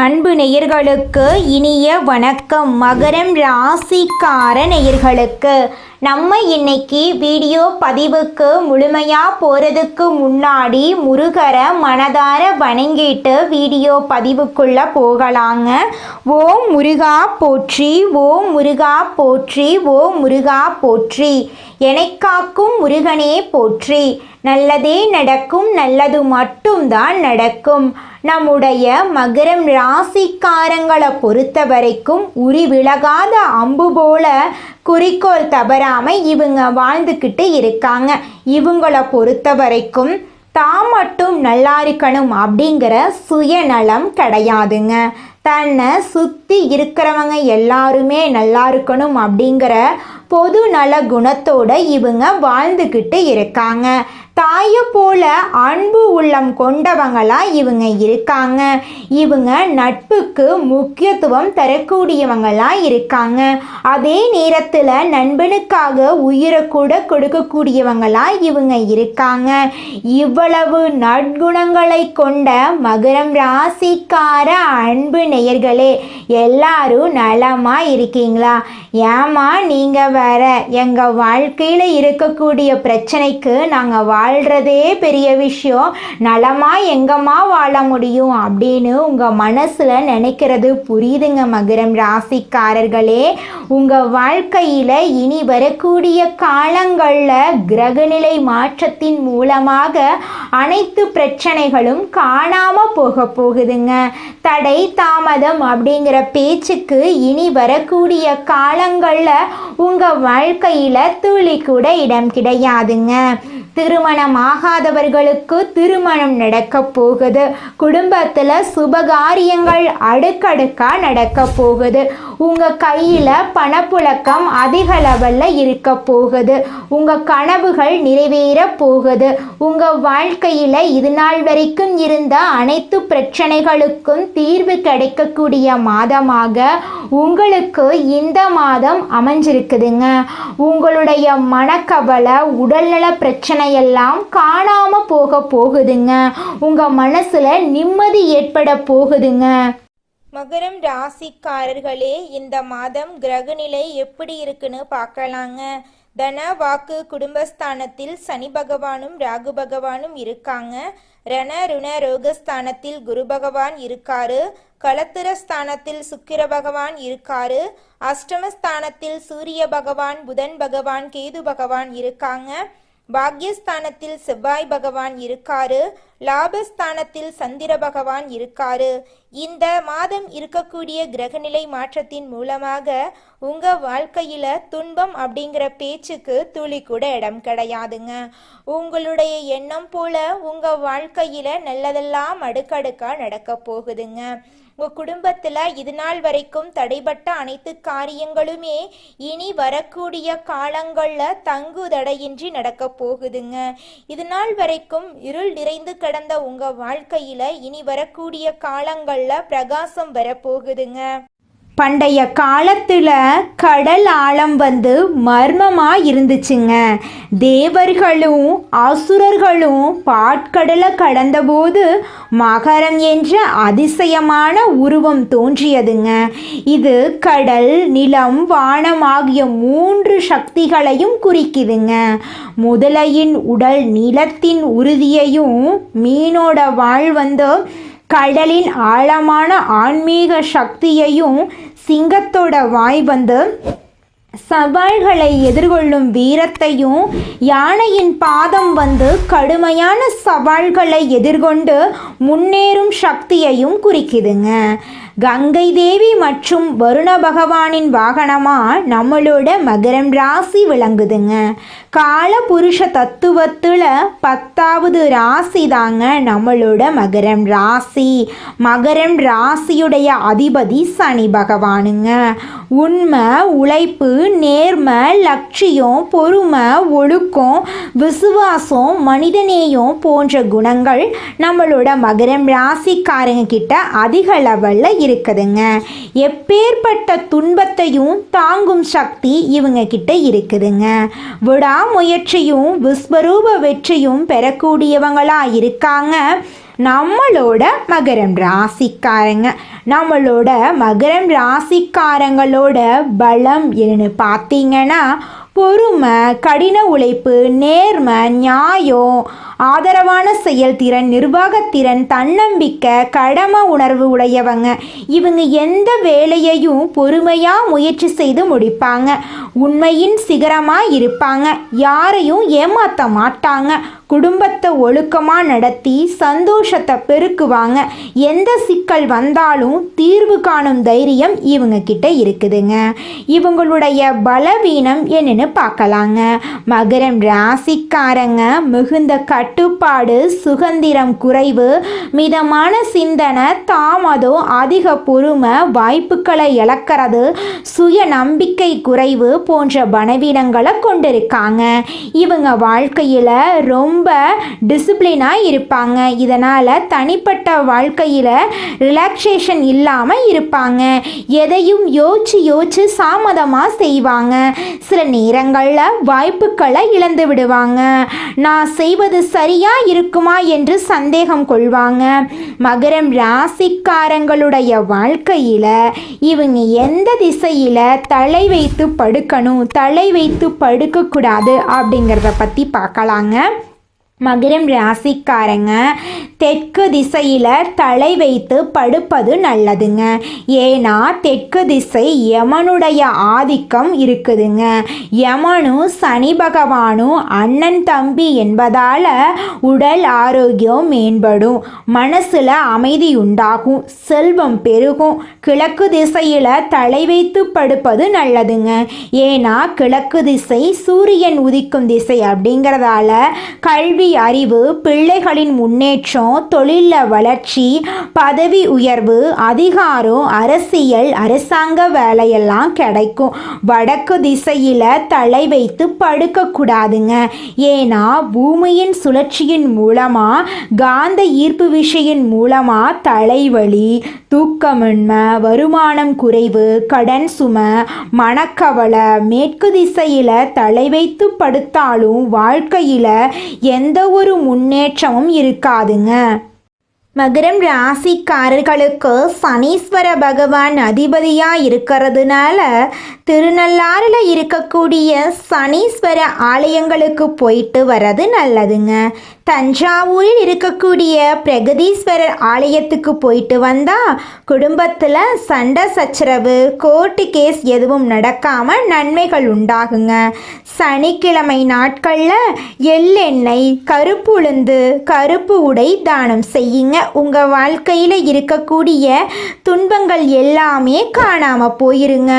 அன்பு நேயர்களுக்கு இனிய வணக்கம். மகரம் ராசிக்கார நேயர்களுக்கு நம்ம இன்னைக்கு வீடியோ பதிவுக்கு முழுமையாக போகிறதுக்கு முன்னாடி முருகரை மனதார வணங்கிட்டு வீடியோ பதிவுக்குள்ளே போகலாங்க. ஓம் முருகா போற்றி, ஓம் முருகா போற்றி, ஓம் முருகா போற்றி. எனக்காக்கும் முருகனே போற்றி. நல்லதே நடக்கும், நல்லது மட்டும்தான் நடக்கும். நம்முடைய மகரம் ராசிக்காரங்களை பொறுத்த வரைக்கும் உரி விலகாத அம்பு போல குறிக்கோள் தவறாமல் இவங்க வாழ்ந்துக்கிட்டு இருக்காங்க. இவங்களை பொறுத்த வரைக்கும் தான் மட்டும் நல்லா இருக்கணும் அப்படிங்கிற சுயநலம் கிடையாதுங்க. தன்னை சுற்றி இருக்கிறவங்க எல்லாருமே நல்லா இருக்கணும் அப்படிங்கிற பொது நல குணத்தோடு இவங்க வாழ்ந்துக்கிட்டு இருக்காங்க. தாயை போல அன்பு உள்ளம் கொண்டவங்களா இவங்க இருக்காங்க. இவங்க நட்புக்கு முக்கியத்துவம் தரக்கூடியவங்களா இருக்காங்க. அதே நேரத்தில் நண்பனுக்காக உயிரை கூட கொடுக்கக்கூடியவங்களா இவங்க இருக்காங்க. இவ்வளவு நற்குணங்களை கொண்ட மகரம் ராசிக்கார அன்பு நேயர்களே, எல்லாரும் நலமா இருக்கீங்களா? ஏமா நீங்கள் வேற எங்கள் வாழ்க்கையில் இருக்கக்கூடிய பிரச்சனைக்கு நாங்கள் வாழ்கிறதே பெரிய விஷயம், நலமா எங்கம்மா வாழ முடியும் அப்படின்னு உங்கள் மனசில் நினைக்கிறது புரியுதுங்க. மகரம் ராசிக்காரர்களே, உங்கள் வாழ்க்கையில் இனி வரக்கூடிய காலங்களில் கிரகநிலை மாற்றத்தின் மூலமாக அனைத்து பிரச்சனைகளும் காணாமல் போகுதுங்க. தடை தாமதம் அப்படிங்கிற பேச்சுக்கு இனி வரக்கூடிய காலங்களில் உங்கள் வாழ்க்கையில் துளி கூட இடம் கிடையாதுங்க. திருமணம் ஆகாதவர்களுக்கு திருமணம் நடக்க போகுது. குடும்பத்தில் சுபகாரியங்கள் அடுக்கடுக்காக நடக்க போகுது. உங்கள் கையில் பணப்புழக்கம் அதிக லெவலில் இருக்க போகுது. உங்கள் கனவுகள் நிறைவேற போகுது. உங்கள் வாழ்க்கையில் இது நாள் வரைக்கும் இருந்த அனைத்து பிரச்சனைகளுக்கும் தீர்வு கிடைக்கக்கூடிய மாதமாக உங்களுக்கு இந்த மாதம் அமைஞ்சிருக்குதுங்க. உங்களுடைய மனக்கவலை, உடல்நல பிரச்சனை எல்லாம் காணாம போகுதுங்க. உங்க மனசுல நிம்மதி ஏற்பட போகுதுங்க. மகரம் ராசிக்காரர்களே, இந்த மாதம் கிரகநிலை எப்படி இருக்குன்னு பார்க்கலாங்க. தன வாக்கு குடும்பஸ்தானத்தில் சனி பகவானும் ராகு பகவானும் இருக்காங்க. ரண ருண ரோகஸ்தானத்தில் குரு பகவான் இருக்காரு. களத்திர ஸ்தானத்தில் சுக்கிர பகவான் இருக்காரு. அஷ்டமஸ்தானத்தில் சூரிய பகவான், புதன் பகவான், கேது பகவான் இருக்காங்க. பாக்யஸ்தானத்தில் செவ்வாய் பகவான் இருக்காரு. லாபஸ்தானத்தில் சந்திர பகவான் இருக்காரு. இந்த மாதம் இருக்கக்கூடிய கிரகநிலை மாற்றத்தின் மூலமாக உங்க வாழ்க்கையில துன்பம் அப்படிங்கிற பேச்சுக்கு துளி கூட இடம் கிடையாதுங்க. உங்களுடைய எண்ணம் போல உங்க வாழ்க்கையில நல்லதெல்லாம் அடுக்கடுக்கா நடக்க போகுதுங்க. உங்கள் குடும்பத்தில் இது நாள் வரைக்கும் தடைபட்ட அனைத்து காரியங்களுமே இனி வரக்கூடிய காலங்களில் தங்கு தடையின்றி நடக்க போகுதுங்க. இது நாள் வரைக்கும் இருள் நிறைந்து கிடந்த உங்கள் வாழ்க்கையில் இனி வரக்கூடிய காலங்களில் பிரகாசம் வரப்போகுதுங்க. பண்டைய காலத்தில் கடல் ஆழம் மர்மமாக இருந்துச்சுங்க. தேவர்களும் அசுரர்களும் பாட்கடலை கடந்தபோது மகரம் என்ற அதிசயமான உருவம் தோன்றியதுங்க. இது கடல், நிலம், வானம் ஆகிய 3 சக்திகளையும் குறிக்குதுங்க. முதலையின் உடல் நிலத்தின் உறுதியையும், மீனோட வாழ் கடலின் ஆழமான ஆன்மீக சக்தியையும், சிங்கத்தோட வாய் சவால்களை எதிர்கொள்ளும் வீரத்தையும், யானையின் பாதம் கடுமையான சவால்களை எதிர்கொண்டு முன்னேறும் சக்தியையும் குறிக்குதுங்க. கங்கை தேவி மற்றும் வருண பகவானின் வாகனமாக நம்மளோட மகரம் ராசி விளங்குதுங்க. கால புருஷ தத்துவத்தில் 10வது ராசி தாங்க நம்மளோட மகரம் ராசி. மகரம் ராசியுடைய அதிபதி சனி பகவானுங்க. உண்மை, உழைப்பு, நேர்மை, லட்சியம், பொறுமை, ஒழுக்கம், விசுவாசம், மனிதநேயம் போன்ற குணங்கள் நம்மளோட மகரம் ராசிக்காரங்க கிட்ட அதிக லெவலில் இருக்குதுங்க. எப்பேற்பட்ட துன்பத்தையும் தாங்கும் சக்தி இவங்க கிட்ட இருக்குதுங்க. விடாமுயற்சியும் விஸ்வரூப வெற்றியும் பெறக்கூடியவங்களா இருக்காங்க. நம்மளோட மகரம் ராசிக்காரங்க. நம்மளோட மகரம் ராசிக்காரங்களோட பலம் என்னன்னு பார்த்தீங்கன்னா பொறுமை, கடின உழைப்பு, நேர்மை, நியாயம், ஆதரவான செயல்திறன், நிர்வாகத்திறன், தன்னம்பிக்கை, கடமை உணர்வு உடையவங்க. இவங்க எந்த வேலையையும் பொறுமையாக முயற்சி செய்து முடிப்பாங்க. உண்மையின் சிகரமாக இருப்பாங்க. யாரையும் ஏமாற்ற மாட்டாங்க. குடும்பத்தை ஒழுக்கமாக நடத்தி சந்தோஷத்தை பெருக்குவாங்க. எந்த சிக்கல் வந்தாலும் தீர்வு காணும் தைரியம் இவங்க கிட்ட இருக்குதுங்க. இவங்களுடைய பலவீனம் என்னன்னு பார்க்கலாங்க. மகரம் ராசிக்காரங்க மிகுந்த கட்டுப்பாடு, சுதந்திரம் குறைவு, மிதமான சிந்தனை, தாமதம், அதிக பொறுமை, வாய்ப்புகளை இழக்கிறது, சுய நம்பிக்கை குறைவு போன்ற பலவீனங்களை கொண்டிருக்காங்க. இவங்க வாழ்க்கையில் ரொம்ப டிசிப்ளினாக இருப்பாங்க. இதனால் தனிப்பட்ட வாழ்க்கையில் ரிலாக்ஸேஷன் இல்லாமல் இருப்பாங்க. எதையும் யோசிச்சு தாமதமாக செய்வாங்க. சில நேரங்களில் வாய்ப்புகளை இழந்து விடுவாங்க. நான் செய்வது சரியா இருக்குமா என்று சந்தேகம் கொள்வாங்க. மகரம் ராசிக்காரங்களுடைய வாழ்க்கையில் இவங்க எந்த திசையில் தலை வைத்து படுக்கணும், தலை வைத்து படுக்கக்கூடாது அப்படிங்கிறத பற்றி பார்க்கலாங்க. மகரம் ராசிக்காரங்க தெற்கு திசையில் தலை வைத்து படுப்பது நல்லதுங்க. ஏன்னா தெற்கு திசை யமனுடைய ஆதிக்கம் இருக்குதுங்க. யமனும் சனி பகவானும் அண்ணன் தம்பி என்பதால் உடல் ஆரோக்கியம் மேம்படும், மனசில் அமைதி உண்டாகும், செல்வம் பெருகும். கிழக்கு திசையில் தலை வைத்து படுப்பது நல்லதுங்க. ஏன்னா கிழக்கு திசை சூரியன் உதிக்கும் திசை அப்படிங்கிறதால கல்வி, அறிவு, பிள்ளைகளின் முன்னேற்றம், தொழிலில் வளர்ச்சி, பதவி உயர்வு, அதிகாரம், அரசியல், அரசாங்க வேலையெல்லாம் கிடைக்கும். வடக்கு திசையில் தலை வைத்து படுக்கக்கூடாதுங்க. ஏன்னா பூமியின் சுழற்சியின் மூலமாக, காந்த ஈர்ப்பு விசையின் மூலமாக தலைவலி, தூக்கமின்மை, வருமானம் குறைவு, கடன் சுமை, மனக்கவலை. மேற்கு திசையில் தலை வைத்து படுத்தாலும் வாழ்க்கையில் எந்த ஒரு முன்னேற்றமும் இருக்காதுங்க. மகரம் ராசிக்காரர்களுக்கு சனீஸ்வர பகவான் அதிபதியாக இருக்கிறதுனால திருநள்ளாறில் இருக்கக்கூடிய சனீஸ்வர ஆலயங்களுக்கு போயிட்டு வர்றது நல்லதுங்க. தஞ்சாவூரில் இருக்கக்கூடிய பிரகதீஸ்வரர் ஆலயத்துக்கு போயிட்டு வந்தால் குடும்பத்தில் சண்டை சச்சரவு, கோர்ட்டு கேஸ் எதுவும் நடக்காமல் நன்மைகள் உண்டாகுங்க. சனிக்கிழமை நாட்களில் எள்ளெண்ணெய், கருப்பு உளுந்து, கருப்பு உடை தானம் செய்யுங்க. உங்கள் வாழ்க்கையில் இருக்கக்கூடிய துன்பங்கள் எல்லாமே காணாமல் போயிருங்க.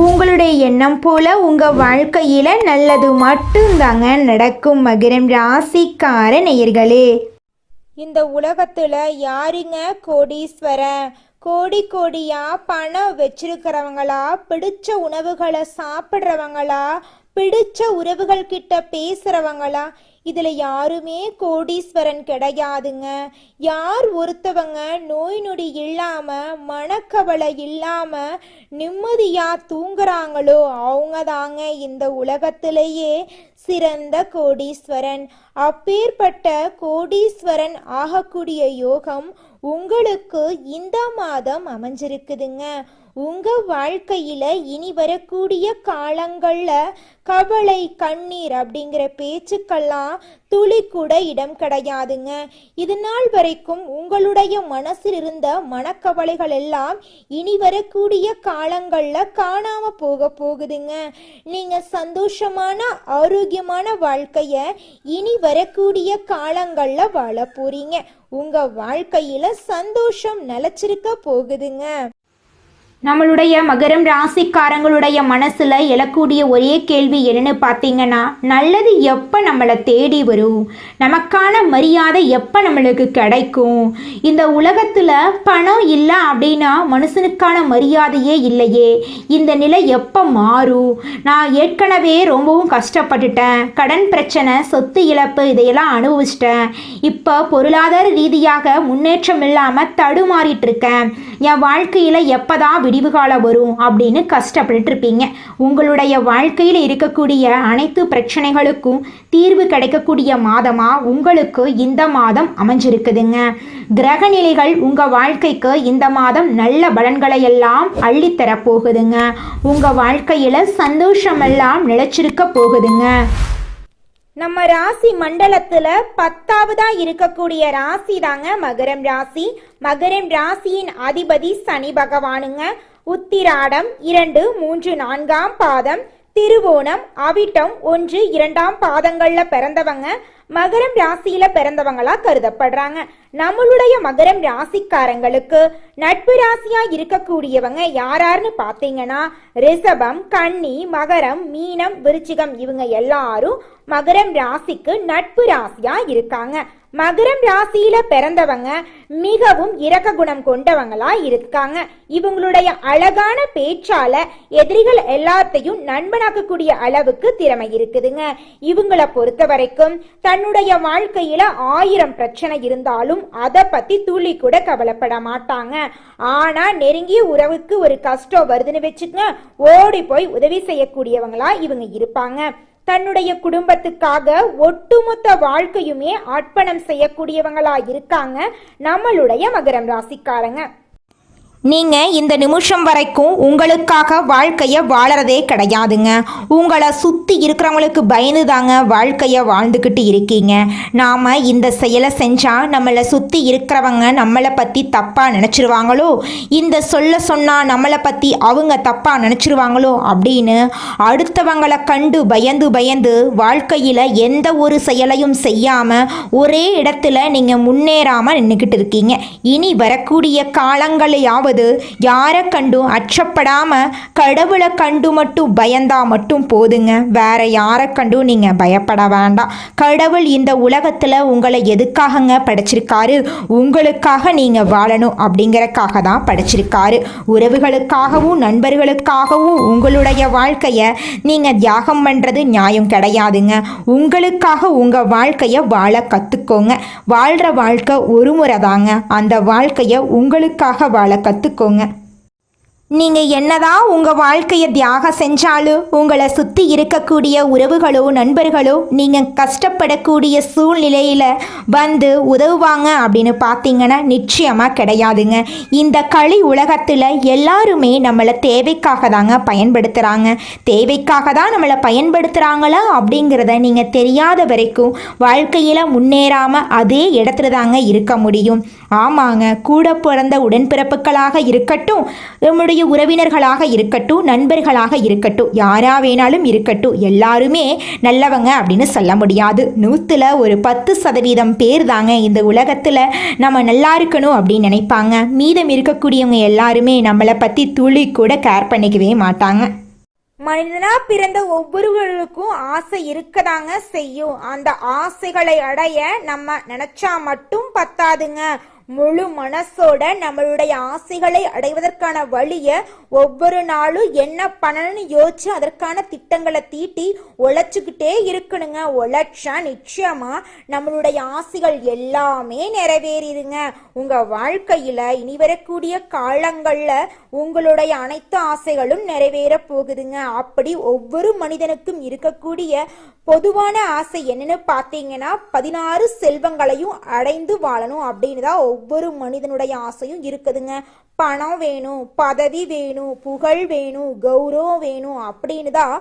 உங்களுடைய எண்ணம் போல் உங்கள் வாழ்க்கையில் நல்லது மட்டும்தாங்க நடக்கும். மகரம் ராசிக்கார நேயர்களே, இந்த உலகத்துல யாருங்க கோடீஸ்வரன்? கோடி கோடியா பணம் வச்சிருக்கிறவங்களா, பிடிச்ச உணவுகளை சாப்பிட்றவங்களா, பிடிச்ச உறவுகள் கிட்ட பேசுறவங்களா? இதுல யாருமே கோடீஸ்வரன் கிடையாதுங்க. யார் ஒருத்தவங்க நோய் நொடி இல்லாம, மனக்கவலை இல்லாம நிம்மதியா தூங்குறாங்களோ அவங்க தாங்க இந்த உலகத்திலேயே சிறந்த கோடீஸ்வரன். அப்பேற்பட்ட கோடீஸ்வரன் ஆகக்கூடிய யோகம் உங்களுக்கு இந்த மாதம் அமைஞ்சிருக்குதுங்க. உங்க வாழ்க்கையில இனி வரக்கூடிய காலங்கள்ல கவலை, கண்ணீர் அப்படிங்கிற பேச்சுக்கெல்லாம் துளி கூட இடம் கிடையாதுங்க. இது நாள் வரைக்கும் உங்களுடைய மனசில் இருந்த மனக்கவலைகள் எல்லாம் இனி வரக்கூடிய காலங்கள்ல காணாம போகுதுங்க. நீங்க சந்தோஷமான, ஆரோக்கியமான வாழ்க்கைய இனி வரக்கூடிய காலங்கள்ல வாழ போறீங்க. உங்க வாழ்க்கையில சந்தோஷம் நிலைச்சிருக்க போகுதுங்க. நம்மளுடைய மகரம் ராசிக்காரங்களுடைய மனசில் எழக்கூடிய ஒரே கேள்வி என்னன்னு பார்த்தீங்கன்னா, நல்லது எப்போ நம்மளை தேடி வரும், நமக்கான மரியாதை எப்போ நம்மளுக்கு கிடைக்கும், இந்த உலகத்தில் பணம் இல்லை அப்படின்னா மனுஷனுக்கான மரியாதையே இல்லையே, இந்த நிலை எப்போ மாறும், நான் ஏற்கனவே ரொம்பவும் கஷ்டப்பட்டுட்டேன், கடன் பிரச்சனை, சொத்து இழப்பு இதையெல்லாம் அனுபவிச்சிட்டேன், இப்போ பொருளாதார ரீதியாக முன்னேற்றம் இல்லாமல் தடுமாறிட்டு இருக்கேன், என் வாழ்க்கையில் எப்போதான் விடிவு காலம் வரும் அப்படின்னு கஷ்டப்பட்டு இருப்பீங்க. உங்களுடைய வாழ்க்கையில் இருக்கக்கூடிய அனைத்து பிரச்சனைகளுக்கும் தீர்வு கிடைக்கக்கூடிய மாதமா உங்களுக்கு இந்த மாதம் அமைஞ்சிருக்குதுங்க. கிரக நிலைகள் உங்க வாழ்க்கைக்கு இந்த மாதம் நல்ல பலன்களை எல்லாம் அள்ளித்தர போகுதுங்க. உங்க வாழ்க்கையில சந்தோஷமெல்லாம் நிலைச்சிருக்க போகுதுங்க. நம்ம ராசி மண்டலத்துல 10ஆவதா இருக்கக்கூடிய ராசி தாங்க மகரம் ராசி. மகரம் ராசியின் அதிபதி சனி பகவானுங்க. உத்திராடம் 2, 3, 4ஆம் பாதம், திருவோணம், அவிட்டம் 1, 2ஆம் பாதங்கள்ல பிறந்தவங்க மகரம் ராசியில பிறந்தவங்களா கருதப்படுறாங்க. நம்மளுடைய மகரம் ராசிக்காரங்களுக்கு நட்பு ராசியா இருக்கக்கூடியவங்க யாராருன்னு பாத்தீங்கன்னா ரிஷபம், கன்னி, மகரம், மீனம், விருச்சிகம் இவங்க எல்லாரும் மகரம் ராசிக்கு நட்பு ராசியா இருக்காங்க. மகரம் ராசியில பிறந்தவங்க மிகவும் இரக்க குணம் கொண்டவங்களா இருக்காங்க. இவங்களுடைய அழகான பேச்சால எதிரிகள் எல்லாத்தையும் நண்பனாக்கக்கூடிய அளவுக்கு திறமை இருக்குதுங்க. இவங்களை பொறுத்த வரைக்கும் தன்னுடைய வாழ்க்கையில 1000 பிரச்சனை இருந்தாலும் அதை பத்தி துளி கூட கவலைப்பட மாட்டாங்க. ஆனா நெருங்கிய உறவுக்கு ஒரு கஷ்டம் வருதுன்னு வச்சுக்கங்க, ஓடி போய் உதவி செய்யக்கூடியவங்களா இவங்க இருப்பாங்க. தன்னுடைய குடும்பத்துக்காக ஒட்டுமொத்த வாழ்க்கையுமே அர்ப்பணம் செய்யக்கூடியவங்களா இருக்காங்க நம்மளுடைய மகரம் ராசிக்காரங்க. நீங்கள் இந்த நிமிஷம் வரைக்கும் உங்களுக்காக வாழ்க்கையை வாழறதே கிடையாதுங்க. உங்களை சுற்றி இருக்கிறவங்களுக்கு பயந்து தாங்க வாழ்க்கையை வாழ்ந்துக்கிட்டு இருக்கீங்க. நாம் இந்த செயலை செஞ்சால் நம்மளை சுற்றி இருக்கிறவங்க நம்மளை பற்றி தப்பாக நினச்சிருவாங்களோ, இந்த சொல்ல சொன்னால் நம்மளை பற்றி அவங்க தப்பாக நினச்சிருவாங்களோ அப்படின்னு அடுத்தவங்களை கண்டு பயந்து பயந்து வாழ்க்கையில் எந்த ஒரு செயலையும் செய்யாமல் ஒரே இடத்துல நீங்கள் முன்னேறாமல் நின்றுக்கிட்டு இருக்கீங்க. இனி வரக்கூடிய காலங்களையாவது யாரை கண்டும் அச்சப்படாம கடவுளை கண்டு மட்டும் பயந்தா மட்டும் போதுங்க. வேற யாரை கண்டும் நீங்க பயப்பட வேண்டாம். கடவுள் இந்த உலகத்துல உங்களை எதுக்காகங்க படைச்சிருக்காரு? உங்களுக்காக நீங்க வாழணும் அப்படிங்கறக்காக தான் படைச்சிருக்காரு. உறவுகளுக்காகவும் நண்பர்களுக்காகவும் உங்களுடைய வாழ்க்கைய நீங்க தியாகம் பண்றது நியாயம் கிடையாதுங்க. உங்களுக்காக உங்க வாழ்க்கைய வாழ கத்துக்கோங்க. வாழ்ற வாழ்க்கை ஒரு முறை தாங்க. அந்த வாழ்க்கைய உங்களுக்காக வாழ கத்துக்கோங்க. நீங்கள் என்னதான் உங்கள் வாழ்க்கையை தியாகம் செஞ்சாலும் உங்களை சுற்றி இருக்கக்கூடிய உறவுகளோ நண்பர்களோ நீங்கள் கஷ்டப்படக்கூடிய சூழ்நிலையில் வந்து உதவுவாங்க அப்படின்னு பார்த்தீங்கன்னா நிச்சயமாக கிடையாதுங்க. இந்த களி உலகத்தில் எல்லாருமே நம்மளை தேவைக்காக தாங்க பயன்படுத்துகிறாங்க. தேவைக்காக தான் நம்மளை பயன்படுத்துகிறாங்களா அப்படிங்கிறத நீங்கள் தெரியாத வரைக்கும் வாழ்க்கையில் முன்னேறாமல் அதே இடத்துல தாங்க இருக்க முடியும். ஆமாங்க, கூட பிறந்த உடன்பிறப்புகளாக இருக்கட்டும், நம்முடைய உறவினர்களாக இருக்கட்டும், நண்பர்களாக இருக்கட்டும், யாரா வேணாலும் இருக்கட்டும், எல்லாருமே நல்லவங்க அப்படின்னு சொல்ல முடியாது. 100ல் ஒரு 10% பேர் தாங்க இந்த உலகத்தில் நம்ம நல்லா இருக்கணும் அப்படின்னு நினைப்பாங்க. மீதம் இருக்கக்கூடியவங்க எல்லாருமே நம்மளை பற்றி துளி கூட கேர் பண்ணிக்கவே மாட்டாங்க. மனிதனா பிறந்த ஒவ்வொருவருக்கும் ஆசை இருக்கதாங்க செய்யும். அந்த ஆசைகளை அடைய நம்ம நினைச்சா மட்டும் பத்தாதுங்க. முழு மனசோட நம்மளுடைய ஆசைகளை அடைவதற்கான வழியை ஒவ்வொரு நாளும் என்ன பண்ணணும்னு யோசிச்சு அதற்கான திட்டங்களை தீட்டி உழைச்சிக்கிட்டே இருக்கணுங்க. உழைச்சா நிச்சயமா நம்மளுடைய ஆசைகள் எல்லாமே நிறைவேறிடுங்க. உங்க வாழ்க்கையில இனி வரக்கூடிய காலங்கள்ல உங்களுடைய அனைத்து ஆசைகளும் நிறைவேற போகுதுங்க. அப்படி ஒவ்வொரு மனிதனுக்கும் இருக்கக்கூடிய பொதுவான ஆசை என்னன்னு பார்த்தீங்கன்னா 16 செல்வங்களையும் அடைந்து வாழணும் அப்படின்னு தான் ஒவ்வொரு மனிதனுடைய ஆசையும் இருக்குதுங்க. பணம் வேணும், பதவி வேணும், புகழ் வேணும், கௌரவம் வேணும் அப்படின்னு தான்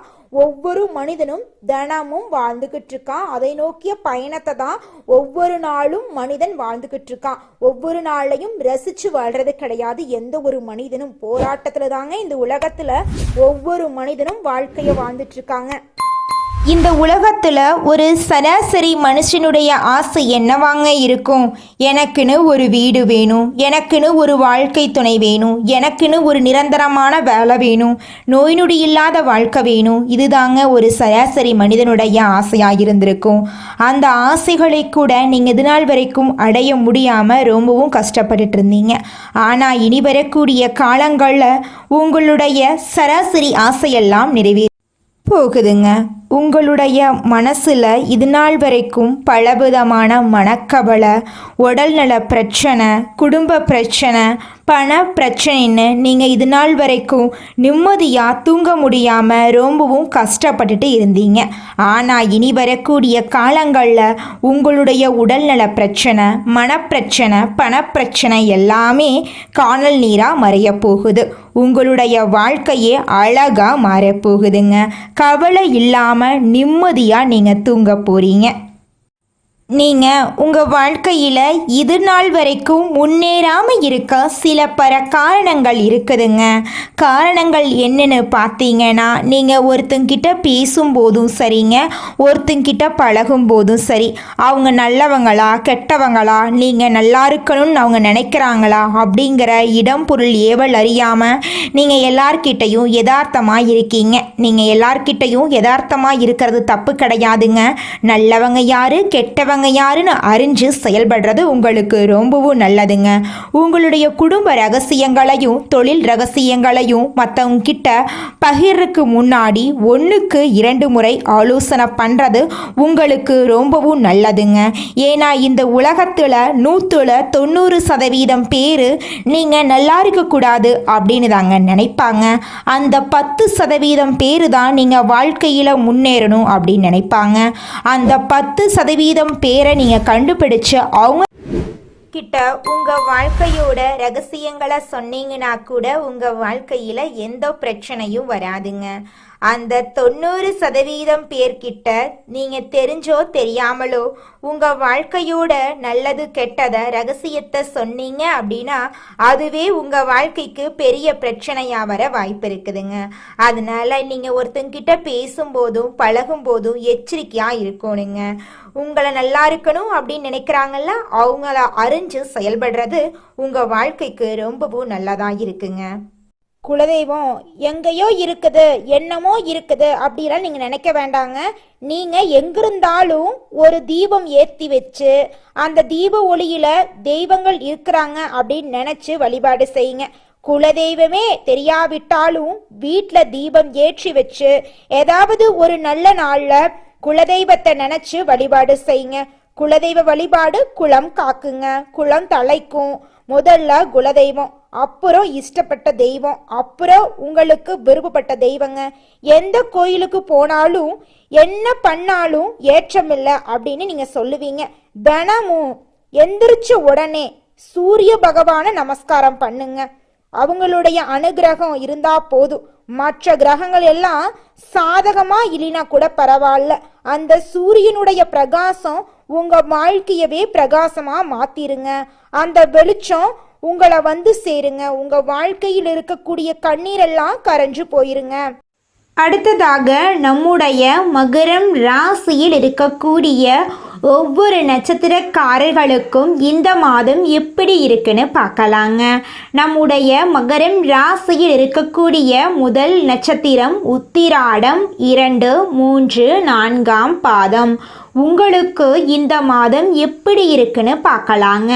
ஒவ்வொரு மனிதனும் தினமும் வாழ்ந்துகிட்டு இருக்கான். அதை நோக்கிய பயணத்தை தான் ஒவ்வொரு நாளும் மனிதன் வாழ்ந்துகிட்டு இருக்கான். ஒவ்வொரு நாளையும் ரசிச்சு வாழ்றது கிடையாது எந்த ஒரு மனிதனும். போராட்டத்துல தாங்க இந்த உலகத்துல ஒவ்வொரு மனிதனும் வாழ்க்கைய வாழ்ந்துட்டு இருக்காங்க. இந்த உலகத்தில் ஒரு சராசரி மனுஷனுடைய ஆசை என்னவாங்க இருக்கும்? எனக்குன்னு ஒரு வீடு வேணும், எனக்குன்னு ஒரு வாழ்க்கை துணை வேணும், எனக்குன்னு ஒரு நிரந்தரமான வேலை வேணும், நோய் நொடி இல்லாத வாழ்க்கை வேணும். இதுதாங்க ஒரு சராசரி மனிதனுடைய ஆசையாக இருந்திருக்கும். அந்த ஆசைகளை கூட நீங்கள் இது நாள் வரைக்கும் அடைய முடியாமல் ரொம்பவும் கஷ்டப்பட்டுட்டு இருந்தீங்க. ஆனால் இனி வரக்கூடிய காலங்களில் உங்களுடைய சராசரி ஆசையெல்லாம் நிறைவேறும் போகுதுங்க. உங்களுடைய மனசில் இது நாள் வரைக்கும் பலவிதமான மனக்கவலை, உடல்நல பிரச்சனை, குடும்ப பிரச்சனை, பண பிரச்சனைன்னு நீங்கள் இது நாள் வரைக்கும் நிம்மதியாக தூங்க முடியாமல் ரொம்பவும் கஷ்டப்பட்டுட்டு இருந்தீங்க. ஆனால் இனி வரக்கூடிய காலங்களில் உங்களுடைய உடல்நல பிரச்சனை, மனப்பிரச்சனை, பணப்பிரச்சனை எல்லாமே காணல் நீராக மறைய போகுது. உங்களுடைய வாழ்க்கையே அழகாக மாறப்போகுதுங்க. கவலை இல்லாமல் நிம்மதியாக நீங்கள் தூங்க போகிறீங்க. நீங்கள் உங்கள் வாழ்க்கையில் இது நாள் வரைக்கும் முன்னேறாமல் இருக்க சில காரணங்கள் இருக்குதுங்க. காரணங்கள் என்னன்னு பார்த்தீங்கன்னா, நீங்கள் ஒருத்தங்கிட்ட பேசும்போதும் சரிங்க, ஒருத்தங்கிட்ட பழகும் போதும் சரி, அவங்க நல்லவங்களா கெட்டவங்களா, நீங்கள் நல்லா இருக்கணும்னு அவங்க நினைக்கிறாங்களா அப்படிங்கிற இடம் பொருள் ஏவல் அறியாமல் நீங்கள் எல்லார்கிட்டையும் யதார்த்தமாக இருக்கீங்க. நீங்கள் எல்லார்கிட்டையும் யதார்த்தமாக இருக்கிறது தப்பு கிடையாதுங்க. நல்லவங்க யாரு கெட்டவங்க யாருன்னு அறிஞ்சு செயல்படுறது உங்களுக்கு ரொம்பவும் நல்லதுங்க. உங்களுடைய குடும்ப ரகசியங்களையும் தொழில் ரகசியங்களையும் மற்றவங்க கிட்ட பகிர்றதுக்கு முன்னாடி 1க்கு 2 முறை ஆலோசனை பண்ணுறது உங்களுக்கு ரொம்பவும் நல்லதுங்க. ஏன்னா இந்த உலகத்தில் 190% பேர் நீங்கள் நல்லா இருக்கக்கூடாது அப்படின்னு தாங்க நினைப்பாங்க. அந்த 10% பேர் தான் நீங்கள் வாழ்க்கையில் முன்னேறணும் அப்படின்னு நினைப்பாங்க. அந்த 10% பேரை நீங்கள் கண்டுபிடிச்சு அவங்க கிட்ட உங்கள் வாழ்க்கையோட ரகசியங்களை சொன்னீங்கன்னா கூட உங்கள் வாழ்க்கையில் எந்த பிரச்சனையும் வராதுங்க. அந்த 90% பேர்கிட்ட நீங்கள் தெரிஞ்சோ தெரியாமலோ உங்கள் வாழ்க்கையோட நல்லது கெட்டதை ரகசியத்தை சொன்னீங்க அப்படின்னா அதுவே உங்கள் வாழ்க்கைக்கு பெரிய பிரச்சனையாக வர வாய்ப்பு இருக்குதுங்க. அதனால நீங்கள் ஒருத்தங்கிட்ட பேசும்போதும் பழகும்போதும் எச்சரிக்கையாக இருக்கணுங்க. உங்களை நல்லா இருக்கணும் அப்படின்னு நினைக்கிறாங்கல்ல, அவங்கள அறிஞ்சு செயல்படுறது உங்கள் வாழ்க்கைக்கு ரொம்பவும் நல்லதாக இருக்குங்க. குலதெய்வம் எங்கேயோ இருக்குது, என்னமோ இருக்குது அப்படிலாம் நீங்கள் நினைக்க வேண்டாங்க. நீங்கள் எங்கிருந்தாலும் ஒரு தீபம் ஏற்றி வச்சு அந்த தீப ஒளியில் தெய்வங்கள் இருக்கிறாங்க அப்படின்னு நினச்சி வழிபாடு செய்யுங்க. குலதெய்வமே தெரியாவிட்டாலும் வீட்டில் தீபம் ஏற்றி வச்சு ஏதாவது ஒரு நல்ல நாளில் குலதெய்வத்தை நினச்சி வழிபாடு செய்யுங்க. குலதெய்வ வழிபாடு குலம் காக்குங்க, குலம் தலைக்கும். முதல்ல குலதெய்வம், அப்புறம் இஷ்டப்பட்ட தெய்வம், அப்புறம் உங்களுக்கு விருப்பப்பட்ட தெய்வங்க. எந்த கோயிலுக்கு போனாலும் என்ன பண்ணாலும் ஏற்றமில்லை அப்படின்னு நீங்கள் சொல்லுவீங்க. தினமும் எந்திரிச்ச உடனே சூரிய பகவானை நமஸ்காரம் பண்ணுங்க. அவங்களுடைய அனுகிரகம் இருந்தா போதும். மற்ற கிரகங்கள் எல்லாம் சாதகமா இல்லைனா கூட பரவாயில்ல, அந்த சூரியனுடைய பிரகாசம் உங்க வாழ்க்கையவே பிரகாசமா மாத்திருங்க. அந்த வெளிச்சம் உங்களை வந்து சேருங்க. உங்க வாழ்க்கையில் இருக்கக்கூடிய கண்ணீரெல்லாம் கரைஞ்சு போயிருங்க. அடுத்ததாக நம்முடைய மகரம் ராசியில் இருக்கக்கூடிய ஒவ்வொரு நட்சத்திரக்காரர்களுக்கும் இந்த மாதம் எப்படி இருக்குன்னு பார்க்கலாங்க. நம்முடைய மகரம் ராசியில் இருக்கக்கூடிய முதல் நட்சத்திரம் உத்திராடம் 2, 3, 4ஆம் பாதம். உங்களுக்கு இந்த மாதம் எப்படி இருக்குன்னு பார்க்கலாங்க.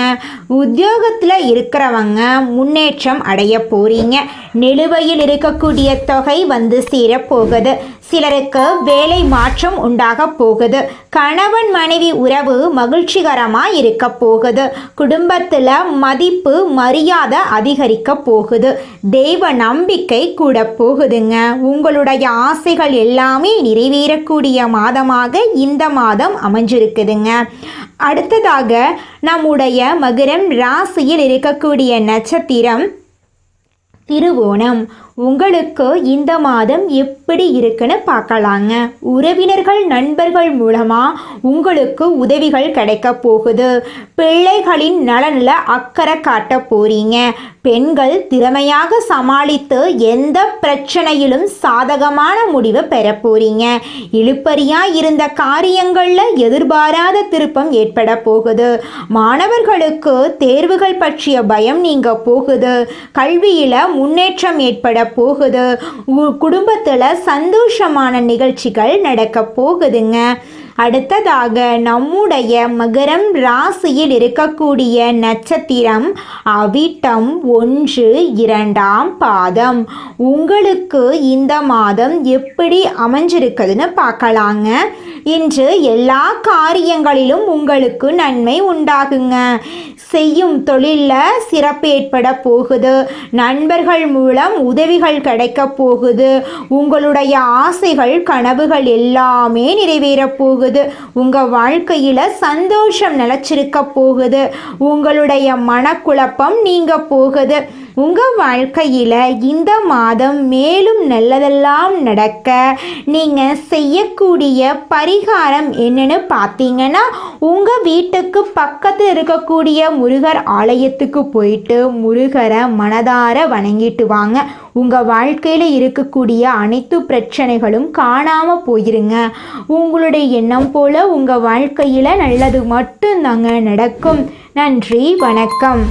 உத்தியோகத்தில் இருக்கிறவங்க முன்னேற்றம் அடைய போறீங்க. நிலுவையில் இருக்கக்கூடிய தொகை வந்து சேரப்போகுது. சிலருக்கு வேலை மாற்றம் உண்டாக போகுது. கணவன் மனைவி உறவு மகிழ்ச்சிகரமாக இருக்க போகுது. குடும்பத்தில் மதிப்பு மரியாதை அதிகரிக்க போகுது. தெய்வ நம்பிக்கை கூட போகுதுங்க. உங்களுடைய ஆசைகள் எல்லாமே நிறைவேறக்கூடிய மாதமாக இந்த மாதம் அமைஞ்சிருக்குதுங்க. அடுத்ததாக நம்முடைய மகரம் ராசியில் இருக்கக்கூடிய நட்சத்திரம் திருவோணம். உங்களுக்கு இந்த மாதம் எப்படி இருக்குன்னு பார்க்கலாங்க. உறவினர்கள் நண்பர்கள் மூலமாக உங்களுக்கு உதவிகள் கிடைக்க போகுது. பிள்ளைகளின் நலனில் அக்கறை காட்ட போறீங்க. பெண்கள் திறமையாக சமாளித்து எந்த பிரச்சனையிலும் சாதகமான முடிவை பெற போறீங்க. இழுப்பறியாக இருந்த காரியங்களில் எதிர்பாராத திருப்பம் ஏற்பட போகுது. மாணவர்களுக்கு தேர்வுகள் பற்றிய பயம் நீங்க போகுது. கல்வியில் முன்னேற்றம் ஏற்பட போகுது. குடும்பத்தில் சந்தோஷமான நிகழ்ச்சிகள் நடக்க போகுதுங்க. அடுத்ததாக நம்முடைய மகரம் ராசியில் இருக்கக்கூடிய நட்சத்திரம் அவிட்டம் 1, 2ஆம் பாதம். உங்களுக்கு இந்த மாதம் எப்படி அமைஞ்சிருக்குதுன்னு பார்க்கலாங்க. இன்று எல்லா காரியங்களிலும் உங்களுக்கு நன்மை உண்டாகுங்க. செய்யும் தொழிலில் சிறப்பு ஏற்பட போகுது. நண்பர்கள் மூலம் உதவிகள் கிடைக்க போகுது. உங்களுடைய ஆசைகள் கனவுகள் எல்லாமே நிறைவேற போகுது. உங்கள் வாழ்க்கையில் சந்தோஷம் நிலச்சிருக்க போகுது. உங்களுடைய மனக்குழப்பம் நீங்க போகுது. உங்கள் வாழ்க்கையில் இந்த மாதம் மேலும் நல்லதெல்லாம் நடக்க நீங்கள் செய்யக்கூடிய பரிகாரம் என்னன்னு பார்த்தீங்கன்னா, உங்கள் வீட்டுக்கு பக்கத்தில் இருக்கக்கூடிய முருகர் ஆலயத்துக்கு போயிட்டு முருகரை மனதார வணங்கிட்டு வாங்க. உங்கள் வாழ்க்கையில் இருக்கக்கூடிய அனைத்து பிரச்சனைகளும் காணாமல் போயிருங்க. உங்களுடைய எண்ணம் போல் உங்கள் வாழ்க்கையில் நல்லது மட்டும்தாங்க நடக்கும். நன்றி, வணக்கம்.